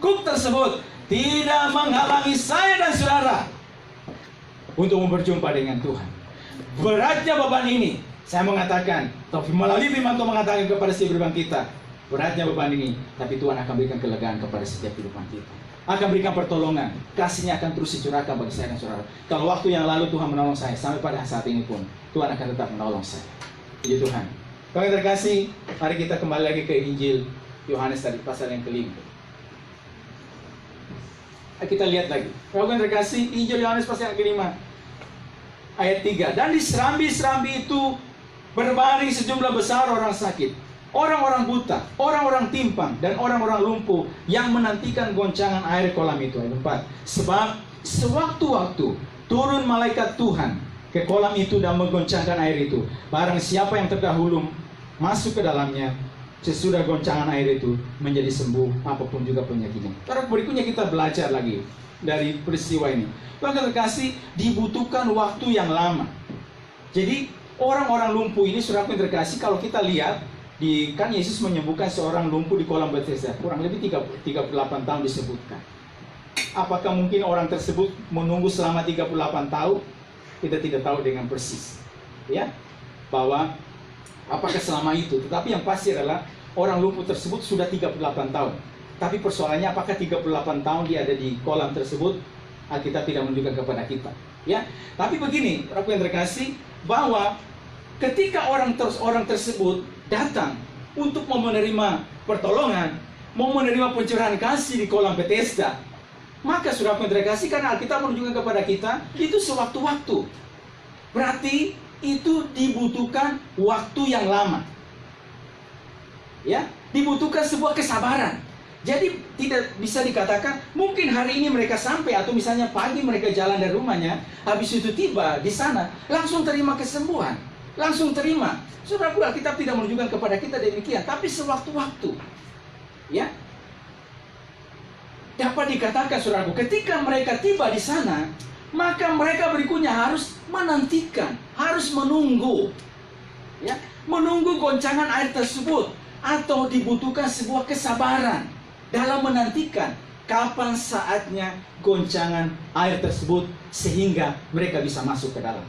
Kuk tersebut tidak menghalangi saya dan saudara untuk berjumpa dengan Tuhan. Beratnya beban ini, saya mengatakan, tapi melalui firman Tuhan mengatakan kepada setiap kehidupan kita, beratnya beban ini, tapi Tuhan akan berikan kelegaan kepada setiap kehidupan kita. Akan berikan pertolongan, kasihnya akan terus dicurahkan bagi saya dan saudara. Kalau waktu yang lalu Tuhan menolong saya, sampai pada saat ini pun Tuhan akan tetap menolong saya. Puji Tuhan. Kalau yang terkasih, mari kita kembali lagi ke Injil Yohanes tadi, pasal yang kelima. Kita lihat lagi. Kalau yang terkasih, Injil Yohanes pasal yang kelima, ayat 3. Dan di serambi-serambi itu berbaring sejumlah besar orang sakit, orang-orang buta, orang-orang timpang, dan orang-orang lumpuh yang menantikan goncangan air kolam itu. Ayat 4. Sebab sewaktu-waktu turun malaikat Tuhan ke kolam itu dan menggoncangkan air itu. Barang siapa yang terdahulu masuk ke dalamnya, sesudah goncangan air itu menjadi sembuh apapun juga penyakitnya. Karena berikutnya kita belajar lagi dari peristiwa ini. Maka terkasih, dibutuhkan waktu yang lama. Jadi orang-orang lumpuh ini, saudara yang terkasih, kalau kita lihat kan Yesus menyembuhkan seorang lumpuh di kolam Bethesda, kurang lebih 38 tahun disebutkan. Apakah mungkin orang tersebut menunggu selama 38 tahun? Kita tidak tahu dengan persis, ya, bahwa apakah selama itu. Tetapi yang pasti adalah orang lumpuh tersebut sudah 38 tahun. Tapi persoalannya, apakah 38 tahun dia ada di kolam tersebut? Alkitab tidak menunjukkan kepada kita, ya. Tapi begini, orang yang terkasih, bahwa ketika orang tersebut datang untuk mau menerima pertolongan, mau menerima pencurahan kasih di kolam Bethesda, maka saudara yang terkasih, karena Alkitab menunjukkan kepada kita itu sewaktu-waktu. Berarti itu dibutuhkan waktu yang lama, ya, dibutuhkan sebuah kesabaran. Jadi tidak bisa dikatakan mungkin hari ini mereka sampai, atau misalnya pagi mereka jalan dari rumahnya, habis itu tiba di sana langsung terima kesembuhan, langsung terima. Saudara, Alkitab tidak menunjukkan kepada kita demikian, tapi sewaktu-waktu, ya. Dapat dikatakan, saudaraku, ketika mereka tiba di sana, maka mereka berikutnya harus menantikan, harus menunggu, ya, menunggu goncangan air tersebut, atau dibutuhkan sebuah kesabaran dalam menantikan kapan saatnya goncangan air tersebut, sehingga mereka bisa masuk ke dalam.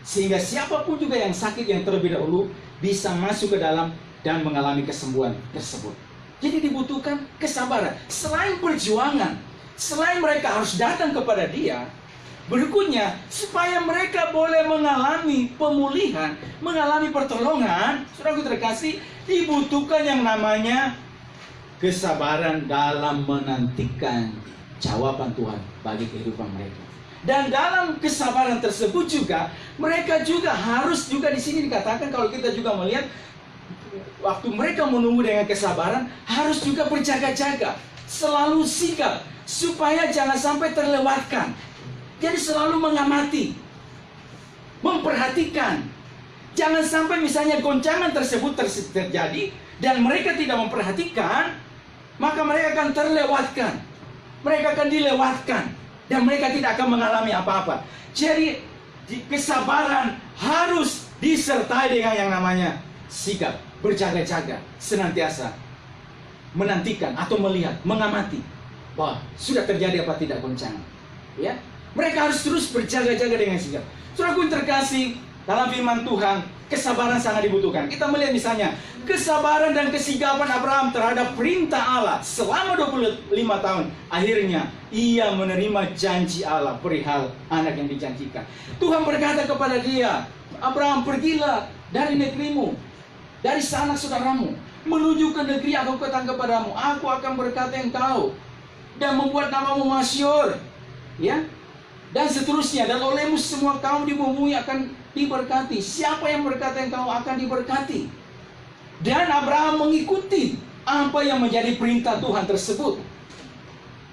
Sehingga siapapun juga yang sakit yang terlebih dahulu bisa masuk ke dalam dan mengalami kesembuhan tersebut. Jadi dibutuhkan kesabaran. Selain perjuangan, selain mereka harus datang kepada Dia, berikutnya supaya mereka boleh mengalami pemulihan, mengalami pertolongan, saudaraku terkasih, dibutuhkan yang namanya kesabaran dalam menantikan jawaban Tuhan bagi kehidupan mereka. Dan dalam kesabaran tersebut juga, mereka juga harus juga di sini dikatakan, kalau kita juga melihat, waktu mereka menunggu dengan kesabaran, harus juga berjaga-jaga, selalu sigap, supaya jangan sampai terlewatkan. Jadi selalu mengamati, memperhatikan. Jangan sampai misalnya goncangan tersebut terjadi, dan mereka tidak memperhatikan, maka mereka akan terlewatkan. Mereka akan dilewatkan, dan mereka tidak akan mengalami apa-apa. Jadi kesabaran harus disertai dengan yang namanya sigap, berjaga-jaga, senantiasa menantikan atau melihat, mengamati, wah, sudah terjadi apa tidak goncangan, ya. Mereka harus terus berjaga-jaga dengan sigap. Saudaraku yang terkasih, dalam firman Tuhan, kesabaran sangat dibutuhkan. Kita melihat misalnya kesabaran dan kesigapan Abraham terhadap perintah Allah selama 25 tahun. Akhirnya ia menerima janji Allah perihal anak yang dijanjikan. Tuhan berkata kepada dia, Abraham, pergilah dari negerimu, dari sanak saudaramu, menuju ke negeri aku katakan kepadamu. Aku akan berkati engkau dan membuat namamu masyhur, ya, dan seterusnya. Dan olehmu semua kaum di bumi akan diberkati. Siapa yang berkata engkau akan diberkati. Dan Abraham mengikuti apa yang menjadi perintah Tuhan tersebut,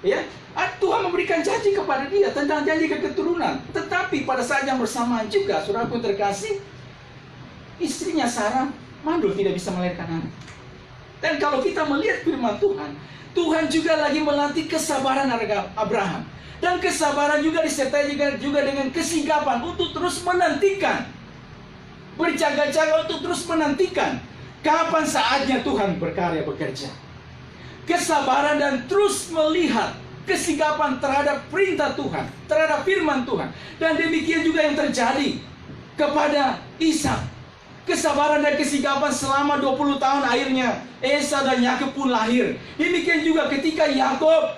ya. Tuhan memberikan janji kepada dia tentang janji keturunan. Tetapi pada saat yang bersamaan juga, saudaraku terkasih, istrinya Sarah mandul, tidak bisa melahirkan anak. Dan kalau kita melihat firman Tuhan, Tuhan juga lagi melatih kesabaran Abraham. Dan kesabaran juga disertai juga dengan kesigapan untuk terus menantikan, berjaga-jaga untuk terus menantikan kapan saatnya Tuhan berkarya bekerja. kesabaran dan terus melihat kesikapan terhadap perintah Tuhan, terhadap firman Tuhan. Dan demikian juga yang terjadi kepada Ishak. Kesabaran dan kesikapan selama 20 tahun akhirnya Esau dan Yakub pun lahir. Demikian juga ketika Yakub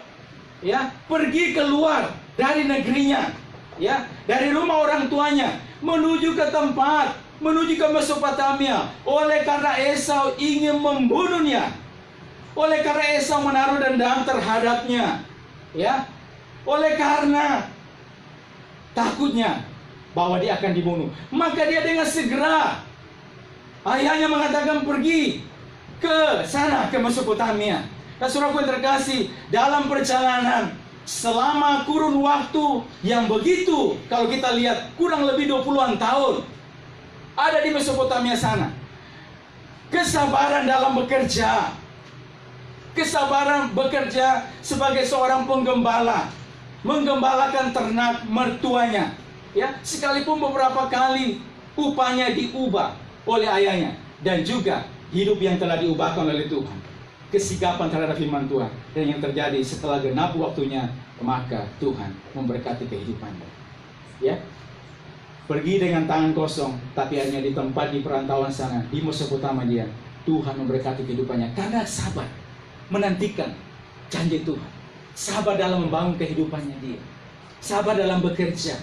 pergi keluar dari negerinya, dari rumah orang tuanya menuju ke tempat, menuju ke Mesopotamia. Oleh karena Esau ingin membunuhnya, oleh karena Esau menaruh dendam terhadapnya, oleh karena takutnya bahwa dia akan dibunuh, maka dia dengan segera, ayahnya mengatakan pergi ke sana, ke Mesopotamia. Dan saudaraku yang terkasih, dalam perjalanan selama kurun waktu yang begitu, kalau kita lihat kurang lebih 20-an tahun ada di Mesopotamia sana, kesabaran dalam bekerja, kesabaran bekerja sebagai seorang penggembala, menggembalakan ternak mertuanya, sekalipun beberapa kali upahnya diubah oleh ayahnya, dan juga hidup yang telah diubahkan oleh Tuhan, kesikapan terhadap firman Tuhan. Dan yang terjadi setelah genap waktunya, maka Tuhan memberkati kehidupannya. Pergi dengan tangan kosong, tapi hanya di tempat di perantauan sana, di Mesopotamia, Tuhan memberkati kehidupannya karena sabar menantikan janji Tuhan, sabar dalam membangun kehidupannya dia, sabar dalam bekerja,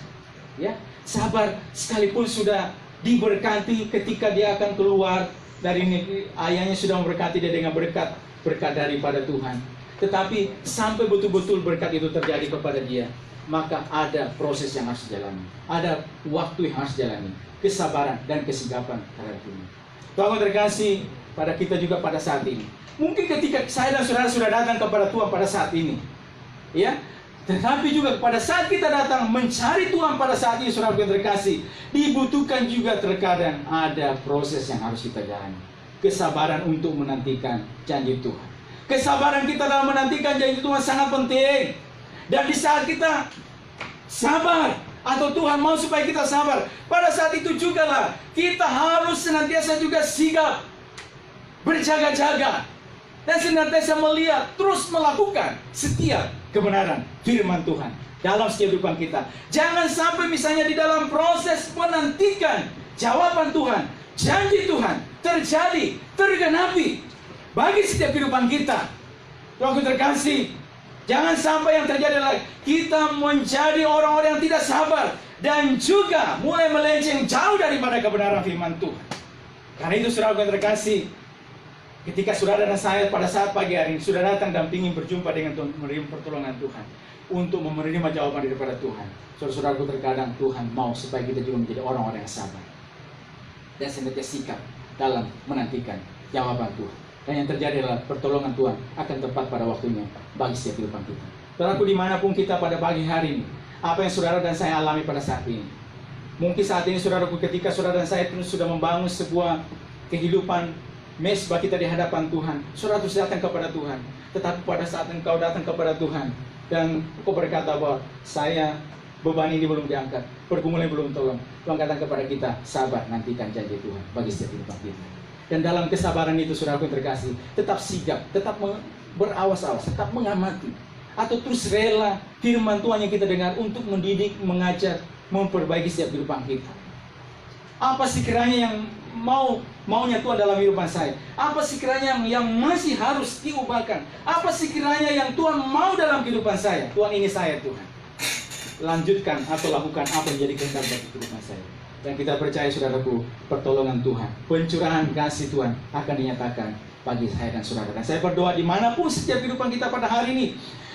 sabar sekalipun sudah diberkati ketika dia akan keluar dari negeri, ayahnya sudah memberkati dia dengan berkat daripada Tuhan. Tetapi sampai betul-betul berkat itu terjadi kepada dia, maka ada proses yang harus dijalani, ada waktu yang harus dijalani, kesabaran dan kesikapan terhadap Tuhan. Tuhan terkasih, pada kita juga pada saat ini, mungkin ketika saya dan saudara sudah datang kepada Tuhan pada saat ini, tetapi juga pada saat kita datang mencari Tuhan pada saat ini, saudara yang terkasih, dibutuhkan juga terkadang ada proses yang harus kita jalani. Kesabaran untuk menantikan janji Tuhan. Kesabaran kita dalam menantikan janji Tuhan sangat penting. Dan di saat kita sabar, atau Tuhan mau supaya kita sabar, pada saat itu juga lah kita harus senantiasa juga sigap, berjaga-jaga, dan senantiasa melihat, terus melakukan setiap kebenaran firman Tuhan dalam setiap kehidupan kita. Jangan sampai misalnya di dalam proses menantikan jawaban Tuhan, janji Tuhan terjadi, tergenapi bagi setiap kehidupan kita. Tuhan terkasih, jangan sampai yang terjadi adalah kita menjadi orang-orang yang tidak sabar dan juga mulai melenceng jauh daripada kebenaran firman Tuhan. Karena itu saudara yang terkasih, ketika saudara dan saya pada saat pagi hari ini sudah datang dan ingin berjumpa dengan Tuhan, menerima pertolongan Tuhan, untuk menerima jawaban daripada Tuhan, saudara-saudaraku, terkadang Tuhan mau supaya kita juga menjadi orang-orang yang sabar dan senantiasa sikap dalam menantikan jawaban Tuhan. Dan yang terjadi adalah pertolongan Tuhan akan tepat pada waktunya bagi setiap kehidupan kita. Saudaraku, dimanapun kita pada pagi hari ini, apa yang saudara dan saya alami pada saat ini, mungkin saat ini saudaraku, ketika saudara dan saya terus sudah membangun sebuah kehidupan mesbah kita di hadapan Tuhan, saudara terus datang kepada Tuhan. Tetapi pada saat engkau datang kepada Tuhan dan engkau berkata bahwa saya beban ini belum diangkat, pergumulan belum tolong, Tuhan katakan kepada kita, sabar, nantikan janji Tuhan bagi setiap kehidupan kita. Dan dalam kesabaran itu, saudaraku yang terkasih, tetap sigap, tetap berawas-awas, tetap mengamati, atau terus rela firman Tuhan yang kita dengar untuk mendidik, mengajar, memperbaiki setiap kehidupan kita. Apa sih kiranya yang maunya Tuhan dalam kehidupan saya? Apa sih kiranya yang masih harus diubahkan? Apa sih kiranya yang Tuhan mau dalam kehidupan saya? Tuhan, ini saya Tuhan, lanjutkan atau lakukan apa yang jadi kehendak bagi kehidupan saya. Dan kita percaya, saudaraku, pertolongan Tuhan, pencurahan kasih Tuhan akan dinyatakan bagi saya dan saudara. Dan saya berdoa dimanapun setiap kehidupan kita pada hari ini,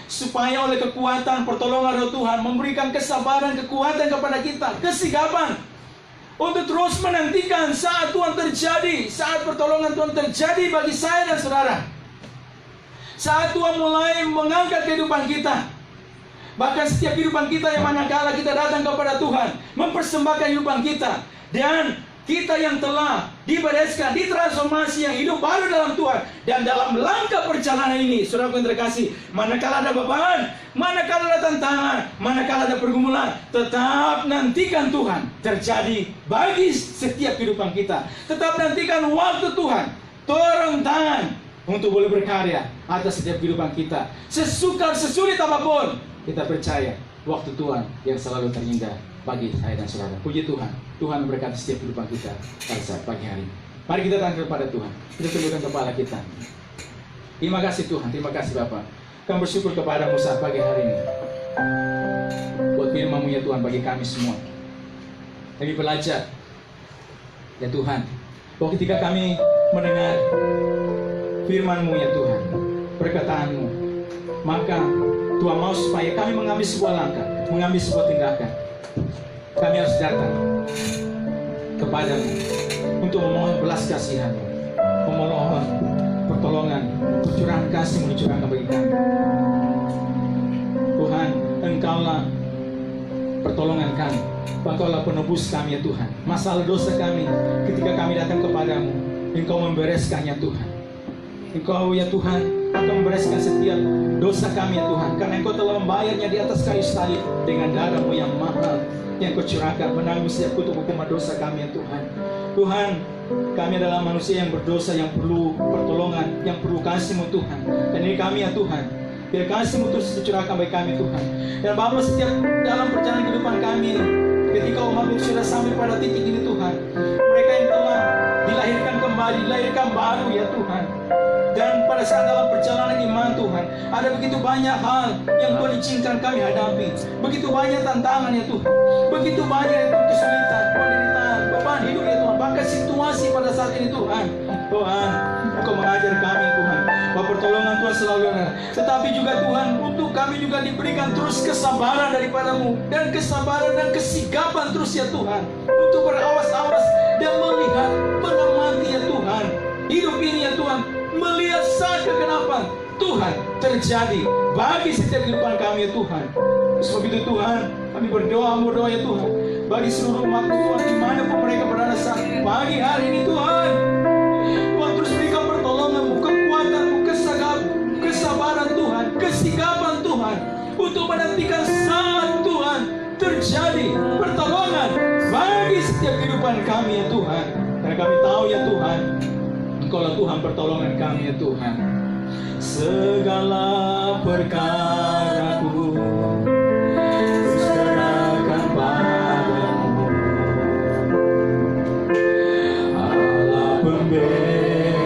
supaya oleh kekuatan pertolongan Roh Tuhan memberikan kesabaran, kekuatan kepada kita, kesigapan untuk terus menantikan saat Tuhan terjadi, saat pertolongan Tuhan terjadi bagi saya dan saudara. Saat Tuhan mulai mengangkat kehidupan kita, bahkan setiap kehidupan kita yang manakala kita datang kepada Tuhan, mempersembahkan kehidupan kita, dan kita yang telah dibereskan, ditransformasi, yang hidup baru dalam Tuhan. Dan dalam langkah perjalanan ini, saudara yang terkasih, manakala ada beban, manakala ada tantangan, manakala ada pergumulan, tetap nantikan Tuhan terjadi bagi setiap kehidupan kita. Tetap nantikan waktu Tuhan turun tangan untuk boleh berkarya atas setiap kehidupan kita. Sesukar, sesulit apapun, kita percaya waktu Tuhan yang selalu terindah bagi saya dan saudara. Puji Tuhan, Tuhan memberkati setiap kehidupan kita pada saat pagi hari. Mari kita tundukkan kepada Tuhan. Kita tundukkan kepala kita. Terima kasih Tuhan, terima kasih Bapa. Kami bersyukur kepada-Mu saat pagi hari ini. Buat firman-Mu ya Tuhan bagi kami semua. Kami belajar ya Tuhan, bahwa ketika kami mendengar firman-Mu ya Tuhan, perkataan-Mu, maka Tuhan mau supaya kami mengambil sebuah langkah, mengambil sebuah tindakan. Kami harus datang kepadamu untuk memohon belas kasihan-Mu, memohon pertolongan, percurahan kasih-Mu dicurahkan bagi kami. Tuhan, Engkaulah pertolongan kami, Engkaulah penebus kami ya Tuhan. Masalah dosa kami, ketika kami datang kepadamu, Engkau membereskannya Tuhan. Engkau ya Tuhan akan membereskan setiap dosa kami ya Tuhan, karena Engkau telah membayarnya di atas kayu salib dengan darah-Mu yang mahal yang Kau curahkan, menanggung setiap kutuk hukuman dosa kami ya Tuhan. Tuhan, kami adalah manusia yang berdosa, yang perlu pertolongan, yang perlu kasih-Mu Tuhan. Dan ini kami ya Tuhan, biar kasih-Mu terus dicurahkan bagi kami Tuhan. Dan Bapa, setiap dalam perjalanan kehidupan kami ini, ketika umat sudah sampai pada titik ini Tuhan, mereka yang telah dilahirkan kembali, dilahirkan baru ya Tuhan. Dan pada saat dalam perjalanan iman Tuhan, ada begitu banyak hal yang Tuhan izinkan kami hadapi. Begitu banyak tantangan ya Tuhan. Begitu banyak ya Tuhan kesulitan, penderitaan, beban hidup ya Tuhan. Bahkan situasi pada saat ini Tuhan. Tuhan, Engkau mengajar kami Tuhan, bahwa pertolongan Tuhan selalu ada. Tetapi juga Tuhan, untuk kami juga diberikan terus kesabaran daripada-Mu. Dan kesabaran dan kesigapan terus ya Tuhan. Untuk berawas-awas dan melihat, mengamati ya Tuhan. Hidup ini ya Tuhan, melihat saat kegelapan Tuhan terjadi bagi setiap kehidupan kami ya Tuhan. Sebab itu Tuhan, kami berdoa ya Tuhan, bagi seluruh umat Tuhan dimanapun mereka berada saat pagi hari ini Tuhan. Tuhan terus berikan pertolongan-Mu, kekuatan-Mu, kesabaran Tuhan, kesigapan Tuhan, untuk menantikan saat Tuhan terjadi pertolongan bagi setiap kehidupan kami ya Tuhan. Karena kami tahu ya Tuhan, Engkaulah Tuhan pertolongan kami ya Tuhan. Segala perkaraku serahkan padamu, Allah pembela.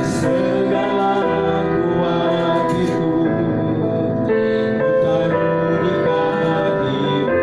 Segala kuat itu taruh di kaki-Mu.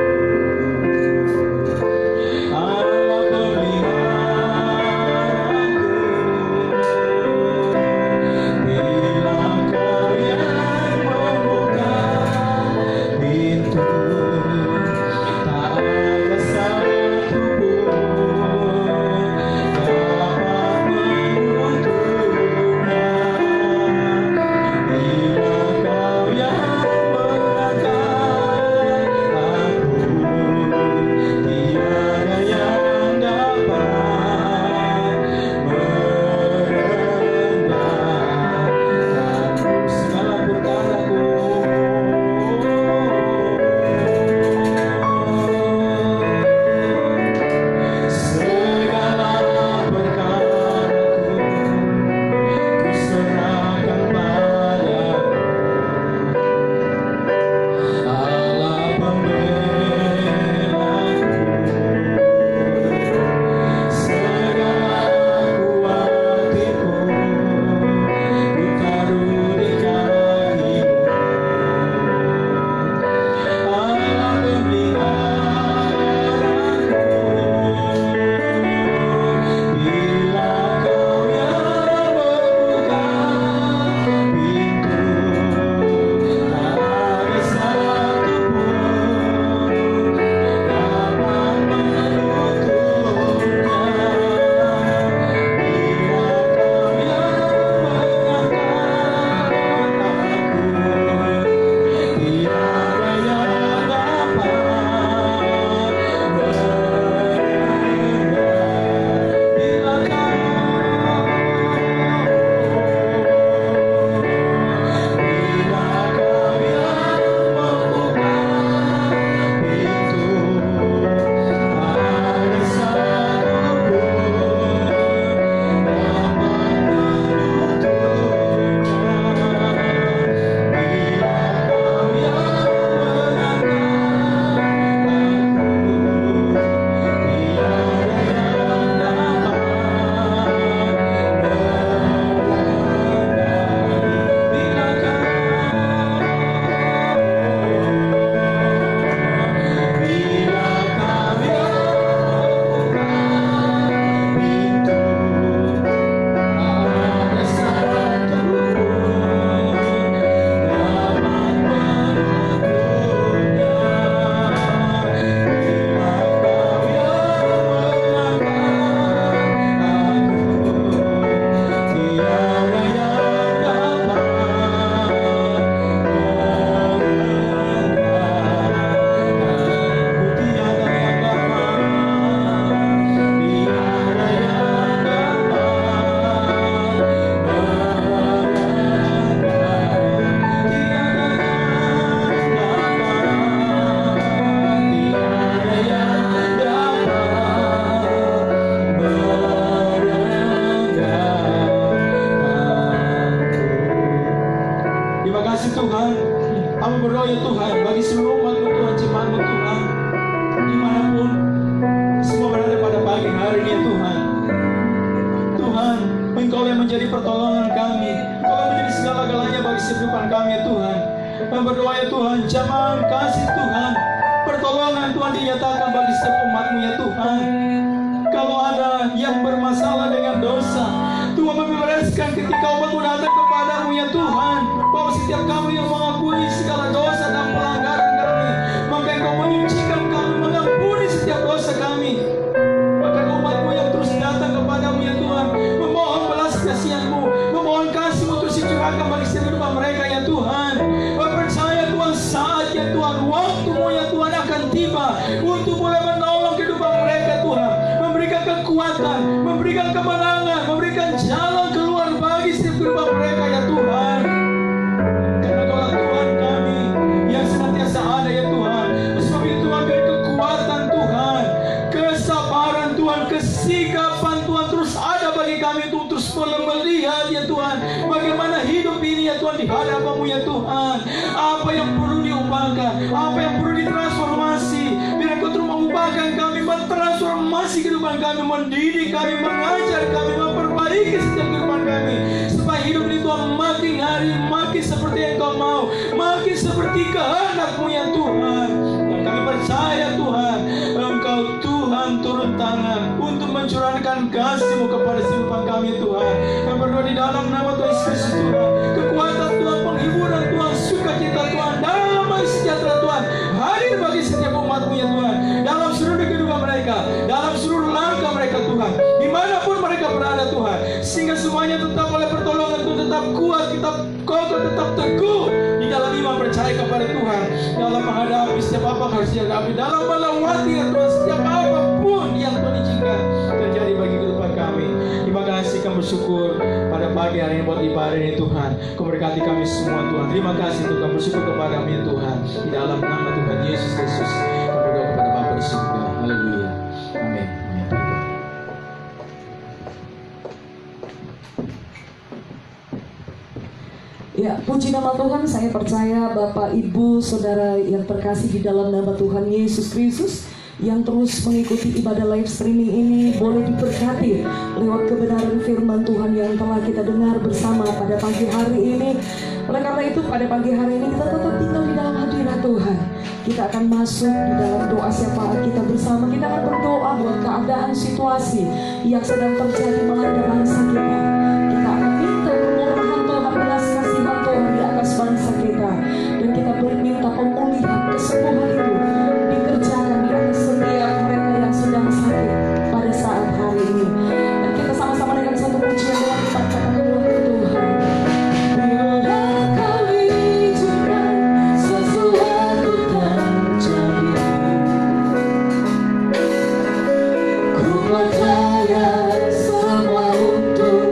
kasih Tuhan. Kami berdoa ya Tuhan, bagi seluruh umat-Mu Tuhan, ciptaan-Mu Tuhan, dimanapun semua berada pada pagi hari ini ya Tuhan. Tuhan, Engkau yang menjadi pertolongan kami, Engkau yang menjadi segala-galanya bagi kehidupan kami ya Tuhan. Kami berdoa ya Tuhan, jangan kasih Tuhan, pertolongan Tuhan dinyatakan bagi setiap umat-Mu ya Tuhan. Kalau ada yang bermasalah dengan dosa, Tuhan membereskan ketika umat-Mu datang kepadamu ya Tuhan. Bahwa setiap kami yang mengakui segala dosa dan pelanggaran kami, maka Engkau menyucikan kami, mengampuni setiap dosa kami. Maka umat-Mu yang terus datang kepadamu ya Tuhan, memohon belas kasihan-Mu, memohon kasih-Mu terus dicurahkan bagi setiap kehidupan mereka ya Tuhan. Percaya Tuhan, saatnya Tuhan, waktu-Mu ya Tuhan akan tiba untuk boleh menolong kehidupan mereka Tuhan, memberikan kekuatan, memberikan kemenangan, memberikan jalan keluar bagi setiap kehidupan mereka ya Tuhan. Karena Kaulah Tuhan kami yang senantiasa ada ya Tuhan. Sebab itu Tuhan beri kekuatan Tuhan, kesabaran Tuhan, kesigapan Tuhan terus ada bagi kami untuk terus melihat ya Tuhan bagaimana hidup ini ya Tuhan di hadapan-Mu ya Tuhan. Apa yang perlu diubahkan, apa yang perlu ditransformasi, biar Engkau terus mengubahkan kami, mentransformasi kehidupan kami, mendidik kami, mengajar kami, memperbaiki setiap kehidupan kami, supaya hidup ini Tuhan makin hari makin seperti yang Engkau mau, makin seperti kehendak-Mu ya Tuhan. Dan kami percaya Tuhan, Engkau Tuhan turun tangan untuk mencurahkan kasih-Mu kepada kehidupan kami Tuhan. Kami berdoa di dalam nama Tuhan Yesus Tuhan, kekuatan Tuhan, penghiburan Tuhan, sukacita Tuhan, damai sejahtera Tuhan hadir bagi setiap umat-Mu ya Tuhan, dalam seluruh kehidupan mereka, dalam seluruh langkah mereka Tuhan, dimanapun mereka berada Tuhan, sehingga semuanya tetap oleh pertolongan Tuhan tetap kuat, tetap kokoh, tetap teguh di dalam iman percaya kepada Tuhan, dalam menghadapi setiap apa harus dihadapi, dalam melewati ya Tuhan setiap apapun yang Tuhan izinkan terjadi bagi kehidupan kami. Terima kasih, kami bersyukur pada pagi hari ini buat ibadah ini Tuhan. Kau berkati kami semua Tuhan. Terima kasih Tuhan, kami bersyukur kepada-Mu ya Tuhan. Di dalam nama Tuhan Yesus Kristus kami berdoa kepada Bapa di surga. Haleluya. Amin. Ya, puji nama Tuhan. Saya percaya Bapak, Ibu, Saudara yang terkasih di dalam nama Tuhan Yesus Kristus yang terus mengikuti ibadah live streaming ini boleh diberkati lewat kebenaran firman Tuhan yang telah kita dengar bersama pada pagi hari ini. Oleh karena itu pada pagi hari ini kita tetap tinggal di dalam hadirat Tuhan. Kita akan masuk di dalam doa syafaat kita bersama. Kita akan berdoa buat keadaan situasi yang sedang terjadi melanda bangsa kita. Kita akan minta kemurahan Tuhan, belas kasihan Tuhan di atas bangsa kita. Dan kita minta pemulihan, kesembuhan itu dikerjakan di atas setiap mereka yang sedang sakit pada saat hari ini. Dan kita sama-sama dengan satu pujian doa kita katakan kepada Tuhan. Bila kami izinkan sesuatu terjadi, ku percaya semua untuk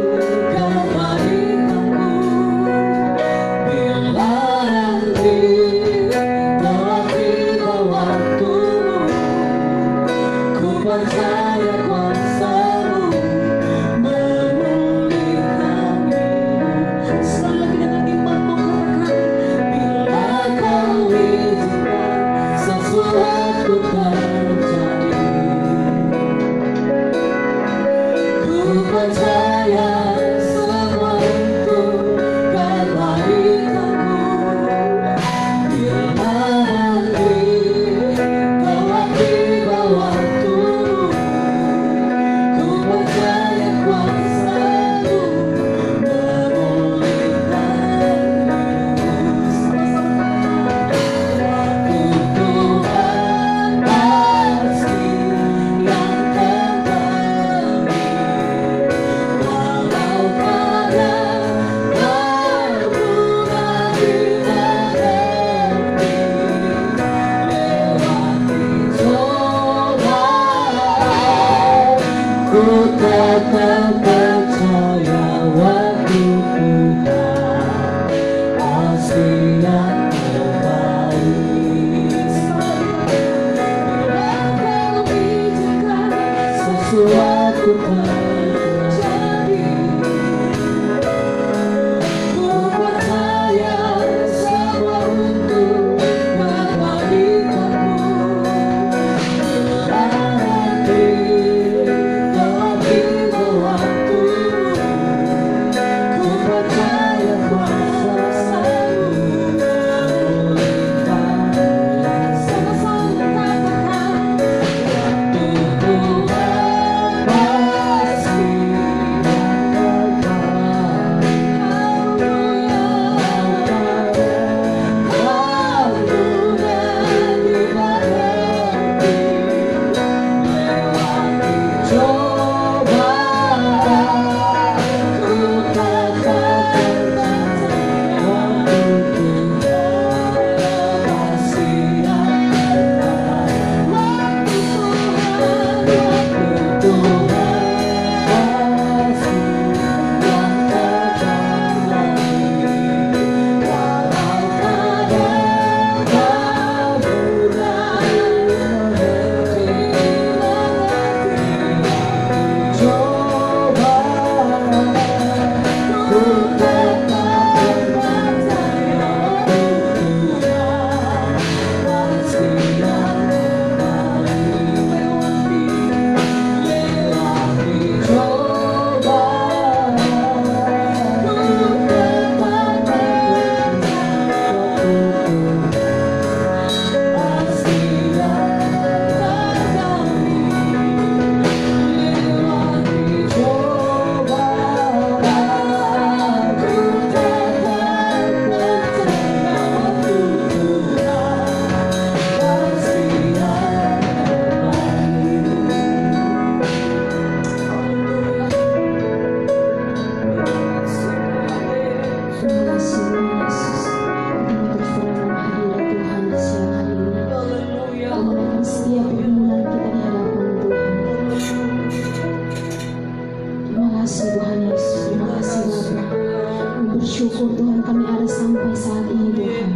bersyukur Tuhan kami ada sampai saat ini Tuhan.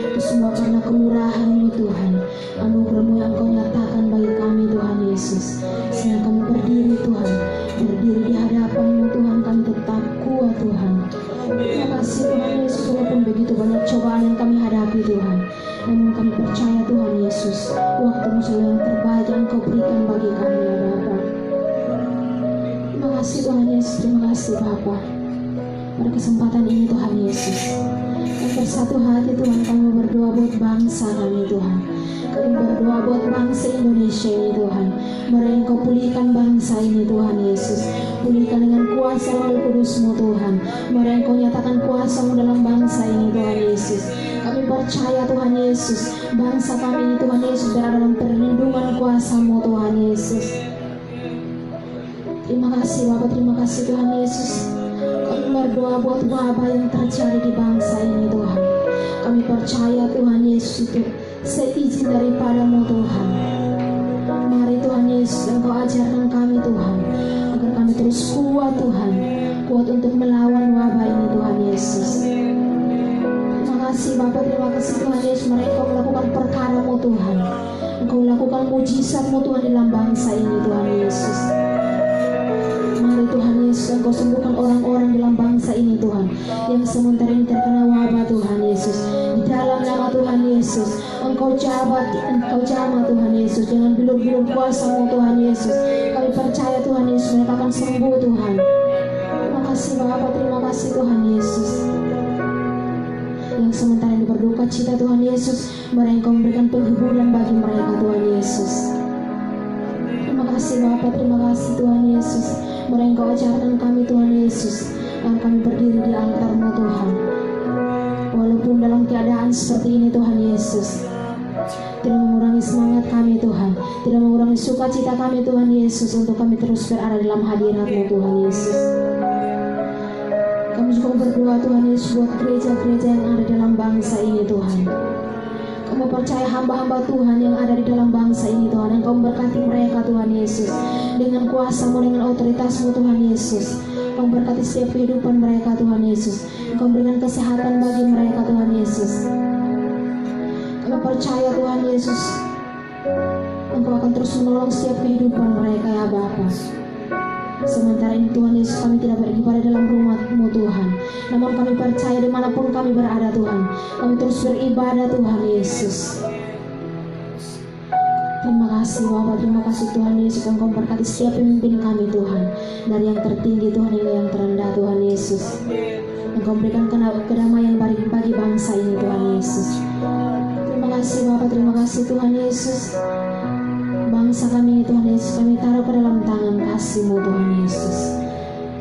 Itu semua karena kemurahan-Mu Tuhan, anugerah-Mu yang Engkau nyatakan bagi kami Tuhan Yesus. Sehingga kami berdiri Tuhan, berdiri di hadapan-Mu Tuhan, kami tetap kuat Tuhan. Terima kasih Tuhan Yesus, walaupun begitu banyak cobaan yang kami hadapi Tuhan, namun kami percaya Tuhan Yesus, waktu-Mu selalu yang terbaik yang Engkau berikan bagi kami ya Bapa. Terima kasih Tuhan Yesus, terima kasih Bapa. Pada kesempatan ini Tuhan Yesus, yang bersatu hati Tuhan kami berdoa buat bangsa kami Tuhan. Kami berdoa buat bangsa Indonesia ini Tuhan. Mari Engkau pulihkan bangsa ini Tuhan Yesus. Pulihkan dengan kuasa Roh Kudus-Mu Tuhan. Mari Engkau nyatakan kuasa-Mu dalam bangsa ini Tuhan Yesus. Kami percaya Tuhan Yesus, bangsa kami ini Tuhan Yesus berada dalam perlindungan kuasa-Mu Tuhan Yesus. Terima kasih Bapak, terima kasih Tuhan Yesus. Kami berdoa buat wabah yang terjadi di bangsa ini Tuhan. Kami percaya Tuhan Yesus itu seizin daripada-Mu Tuhan. Mari Tuhan Yesus Engkau ajarkan kami Tuhan, agar kami terus kuat Tuhan, kuat untuk melawan wabah ini Tuhan Yesus. Terima kasih Bapak, terima kasih Tuhan Yesus. Mari Engkau melakukan perkara-Mu Tuhan, Engkau lakukan mujizat-Mu Tuhan dalam bangsa ini Tuhan Yesus. Mari Tuhan Yesus Engkau sembuhkan orang-orang dalam bangsa ini Tuhan, yang sementara ini terkena wabah Tuhan Yesus. Di dalam nama Tuhan Yesus Engkau jamah Tuhan Yesus dengan bilur-bilur kuasa-Mu Tuhan Yesus. Kami percaya Tuhan Yesus mereka akan sembuh Tuhan. Terima kasih Bapa, terima kasih Tuhan Yesus. Yang sementara ini berduka cita Tuhan Yesus, mari Engkau memberikan penghiburan bagi mereka Tuhan Yesus. Terima kasih Bapa, terima kasih Tuhan Yesus. Mari Engkau ajarkan kami Tuhan Yesus, agar kami berdiri di altar-Mu Tuhan. Walaupun dalam keadaan seperti ini Tuhan Yesus, tidak mengurangi semangat kami Tuhan, tidak mengurangi sukacita kami Tuhan Yesus, untuk kami terus berada dalam hadirat-Mu Tuhan Yesus. Kami juga berdoa Tuhan Yesus buat gereja-gereja yang ada dalam bangsa ini Tuhan. Kami percaya hamba-hamba Tuhan yang ada di dalam bangsa ini Tuhan, Engkau memberkati mereka Tuhan Yesus, dengan kuasa-Mu, dengan otoritas-Mu Tuhan Yesus. Engkau memberkati setiap kehidupan mereka Tuhan Yesus. Engkau memberikan kesehatan bagi mereka Tuhan Yesus. Kami percaya Tuhan Yesus, Engkau akan terus menolong setiap kehidupan mereka ya Bapa. Sementara ini Tuhan Yesus, kami tidak beribadah dalam rumah-Mu Tuhan, namun kami percaya dimanapun kami berada Tuhan, kami terus beribadah Tuhan Yesus. Terima kasih Bapak, terima kasih Tuhan Yesus. Engkau memberkati setiap pemimpin kami Tuhan, dari yang tertinggi Tuhan hingga yang terendah Tuhan Yesus. Engkau memberikan kedamaian bagi bangsa ini Tuhan Yesus. Terima kasih Bapak, terima kasih Tuhan Yesus. Bangsa kami ini Tuhan Yesus, kami taruh ke dalam tangan kasih-Mu Tuhan Yesus.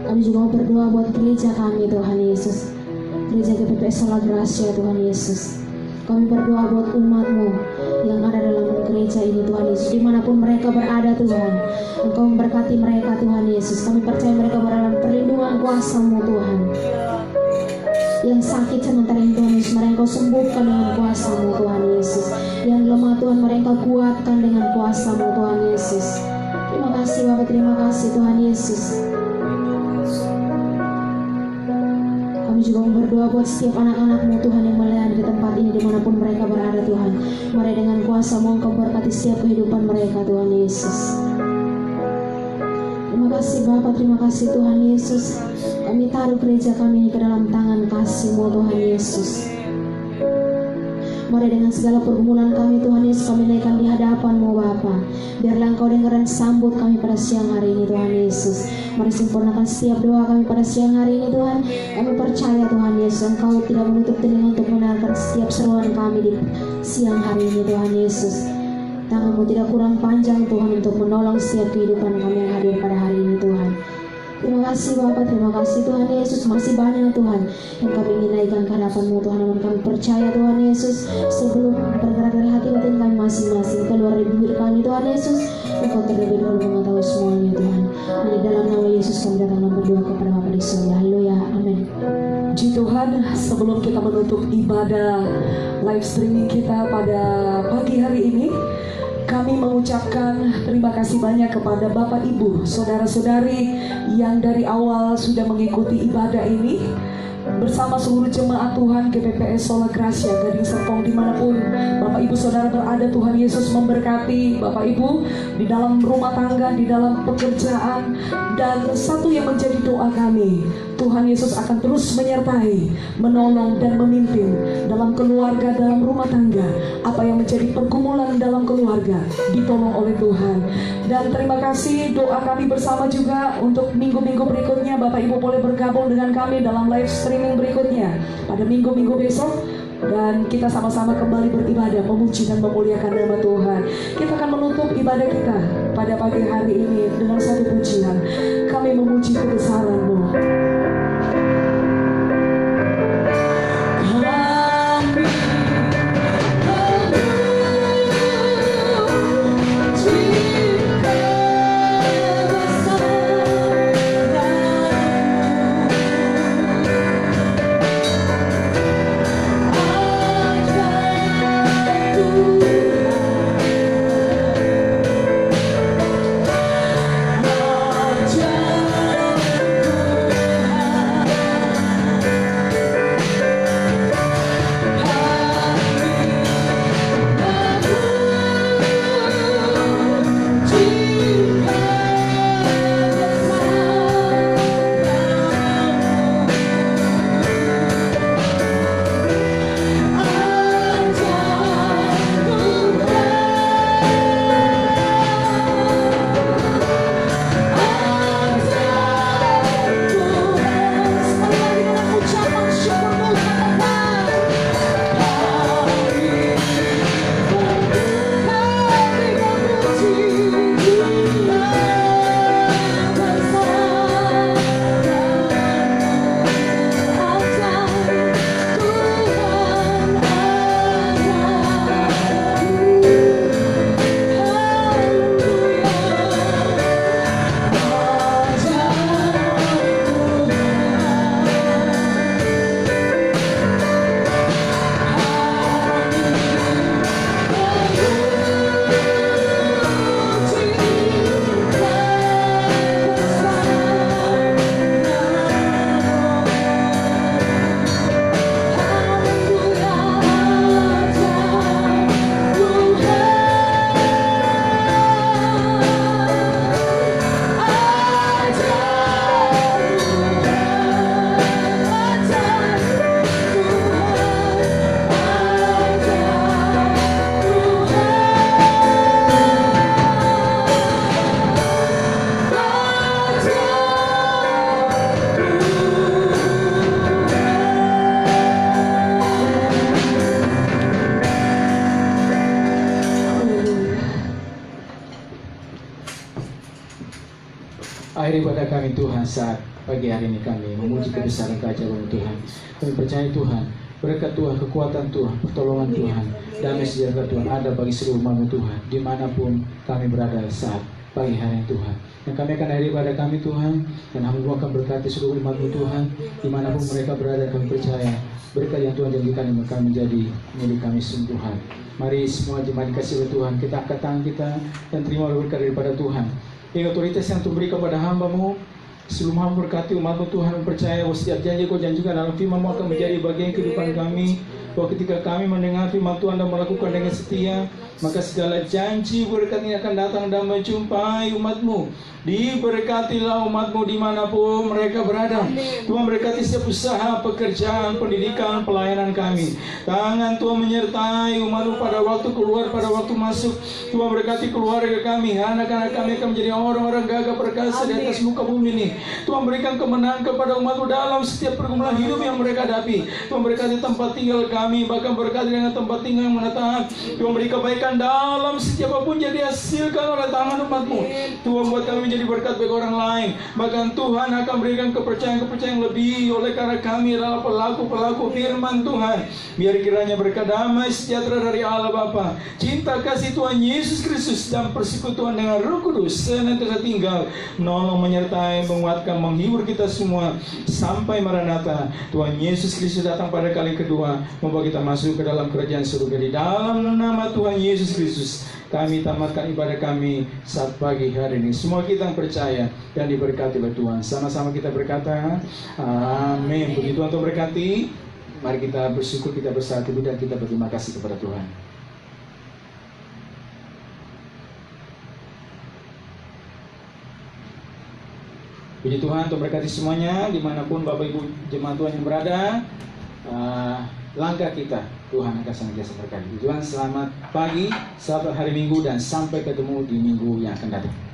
Kami juga mau berdoa buat gereja kami Tuhan Yesus, gereja GPPS Sola Gracia Tuhan Yesus. Kami berdoa buat umat-Mu yang ada dalam gereja ini Tuhan Yesus, dimanapun mereka berada Tuhan, Engkau memberkati mereka Tuhan Yesus. Kami percaya mereka berada dalam perlindungan kuasa-Mu Tuhan. Yang sakit sementara ini Tuhan Yesus, mari Engkau sembuhkan dengan kuasa-Mu Tuhan Yesus. Yang lemah Tuhan, mari Engkau kuatkan dengan kuasa-Mu Tuhan Yesus. Terima kasih Bapak, terima kasih Tuhan Yesus. Kami juga berdoa buat setiap anak-anak-Mu Tuhan yang melayani di tempat ini dimanapun mereka berada Tuhan. Mari dengan kuasa-Mu Engkau berkati setiap kehidupan mereka Tuhan Yesus. Terima kasih Bapak, terima kasih Tuhan Yesus. Kami taruh gereja kami ini ke dalam tangan kasih-Mu Tuhan Yesus. Mari dengan segala pergumulan kami Tuhan Yesus, kami naikkan di hadapan-Mu Bapa. Biarlah Engkau dengar dan sambut kami pada siang hari ini Tuhan Yesus. Mari sempurnakan setiap doa kami pada siang hari ini Tuhan. Kami percaya Tuhan Yesus, Engkau tidak menutup telinga untuk mendengarkan setiap seruan kami di siang hari ini Tuhan Yesus. Tangan-Mu tidak kurang panjang Tuhan untuk menolong setiap kehidupan kami yang hadir pada hari ini Tuhan. Terima kasih Bapak, terima kasih Tuhan Yesus. Masih banyak Tuhan yang kami ingin naikkan ke hadapan-Mu Tuhan, namun kami percaya Tuhan Yesus, sebelum bergerak dari hati batin kami masing-masing keluar dari bibir kami Tuhan Yesus, Engkau terlebih dahulu mengetahui semuanya Tuhan. Di dalam nama Yesus kami datang dan berdoa kepada Bapa di surga. Haleluya, amin. Puji Tuhan, sebelum kita menutup ibadah live streaming kita pada pagi hari ini, kami mengucapkan terima kasih banyak kepada Bapak Ibu, saudara-saudari yang dari awal sudah mengikuti ibadah ini. bersama seluruh jemaat Tuhan GPPS Sola Gracia Gading Serpong dimanapun Bapak Ibu Saudara berada. Tuhan Yesus memberkati Bapak Ibu di dalam rumah tangga, di dalam pekerjaan. Dan satu yang menjadi doa kami, Tuhan Yesus akan terus menyertai, menolong dan memimpin dalam keluarga, dalam rumah tangga. Apa yang menjadi pergumulan dalam keluarga ditolong oleh Tuhan. Dan terima kasih, doa kami bersama juga untuk minggu-minggu berikutnya. Bapak Ibu boleh bergabung dengan kami dalam live streaming berikutnya pada minggu-minggu besok. Dan kita sama-sama kembali beribadah, memuji dan memuliakan nama Tuhan. Kita akan menutup ibadah kita pada pagi hari ini dengan satu pujian. Kami memuji kebesaran-Mu. Akhiri pada kami Tuhan saat pagi hari ini kami memuji kebesaran keajaiban Tuhan. Kami percaya Tuhan, berkat Tuhan, kekuatan Tuhan, pertolongan Tuhan, damai sejahtera Tuhan ada bagi seluruh umat Tuhan dimanapun kami berada saat pagi hari Tuhan. Dan kami akan akhiri pada kami Tuhan, dan hamba akan berkati seluruh umat Tuhan dimanapun mereka berada. Kami percaya berkat yang Tuhan janjikan akan menjadi milik kami semua Tuhan. Mari semua jemaat dikasih oleh Tuhan, kita angkat tangan kita dan terima berkat daripada Tuhan. Yang otoritas yang Tuhan beri kepada hamba-Mu, sebelum hamba berkati umat-Mu Tuhan, percaya bahwa setiap janji Kau janjikan dalam firman-Mu akan menjadi bagian kehidupan kami. Bahwa ketika kami mendengar firman Tuhan dan melakukan dengan setia, maka segala janji berkat ini akan datang dan menjumpai umat-Mu. Diberkatilah umat-Mu dimanapun mereka berada. Tuhan berkati setiap usaha, pekerjaan, pendidikan, pelayanan kami. Tangan Tuhan menyertai umat-Mu pada waktu keluar, pada waktu masuk. Tuhan berkati keluarga kami, anak-anak kami akan menjadi orang-orang gagah perkasa di atas muka bumi ini. Tuhan berikan kemenangan kepada umat-Mu dalam setiap pergumulan hidup yang mereka hadapi. Tuhan berkati tempat tinggal kami, bahkan berkati dengan tempat tinggal yang menetap. Tuhan beri kebaikan dalam setiap apapun jadi hasilkan oleh tangan umat-Mu. Tuhan buat kami menjadi berkat bagi orang lain. Bahkan Tuhan akan berikan kepercayaan-kepercayaan lebih oleh karena kami adalah pelaku-pelaku firman Tuhan. Biar kiranya berkat damai sejahtera dari Allah Bapa, cinta kasih Tuhan Yesus Kristus dan persekutuan dengan Roh Kudus senantiasa tinggal, menolong, menyertai, menguatkan, menghibur kita semua sampai Maranatha. Tuhan Yesus Kristus datang pada kali kedua, membawa kita masuk ke dalam kerajaan surga. Di dalam nama Tuhan Yesus Yesus Kristus, kami tamatkan ibadah kami saat pagi hari ini. Semua kita yang percaya dan diberkati oleh Tuhan. Sama-sama kita berkata, amin. Puji Tuhan Tuhan berkati. Mari kita bersyukur, kita berserah diri, dan kita berterima kasih kepada Tuhan. Puji Tuhan, Tuhan berkati semuanya, dimanapun Bapak Ibu jemaat Tuhan yang berada. Langkah kita, Tuhan akan senantiasa berkati. Tuhan, selamat pagi, selamat hari Minggu, dan sampai ketemu di minggu yang akan datang.